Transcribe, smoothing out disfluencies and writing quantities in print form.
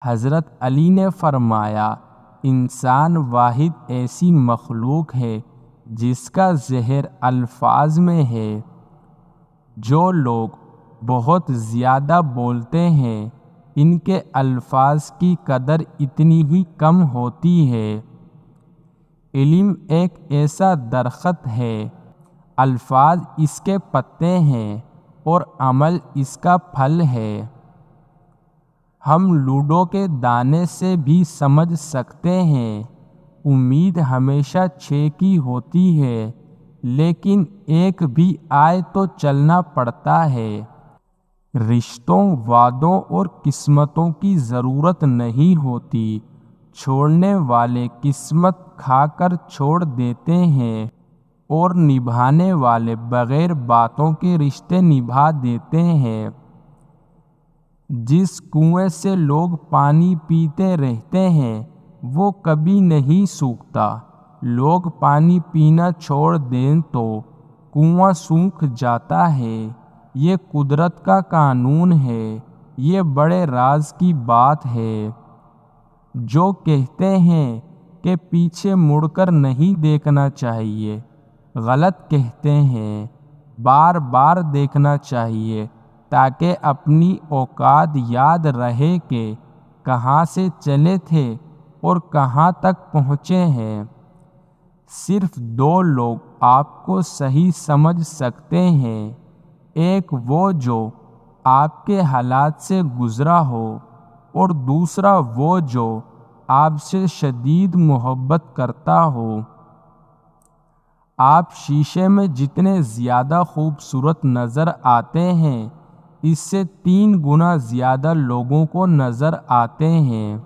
حضرت علی نے فرمایا، انسان واحد ایسی مخلوق ہے جس کا زہر الفاظ میں ہے۔ جو لوگ بہت زیادہ بولتے ہیں ان کے الفاظ کی قدر اتنی ہی کم ہوتی ہے۔ علم ایک ایسا درخت ہے، الفاظ اس کے پتے ہیں اور عمل اس کا پھل ہے۔ ہم لوڈو کے دانے سے بھی سمجھ سکتے ہیں، امید ہمیشہ 6 کی ہوتی ہے، لیکن ایک بھی آئے تو چلنا پڑتا ہے۔ رشتوں، وعدوں اور قسمتوں کی ضرورت نہیں ہوتی، چھوڑنے والے قسمت کھا کر چھوڑ دیتے ہیں اور نبھانے والے بغیر باتوں کے رشتے نبھا دیتے ہیں۔ جس کنویں سے لوگ پانی پیتے رہتے ہیں وہ کبھی نہیں سوکھتا، لوگ پانی پینا چھوڑ دیں تو کنواں سوکھ جاتا ہے۔ یہ قدرت کا قانون ہے، یہ بڑے راز کی بات ہے۔ جو کہتے ہیں کہ پیچھے مڑ کر نہیں دیکھنا چاہیے، غلط کہتے ہیں، بار بار دیکھنا چاہیے تاکہ اپنی اوقات یاد رہے کہ کہاں سے چلے تھے اور کہاں تک پہنچے ہیں۔ صرف 2 لوگ آپ کو صحیح سمجھ سکتے ہیں، ایک وہ جو آپ کے حالات سے گزرا ہو اور دوسرا وہ جو آپ سے شدید محبت کرتا ہو۔ آپ شیشے میں جتنے زیادہ خوبصورت نظر آتے ہیں اس سے 3 گنا زیادہ لوگوں کو نظر آتے ہیں۔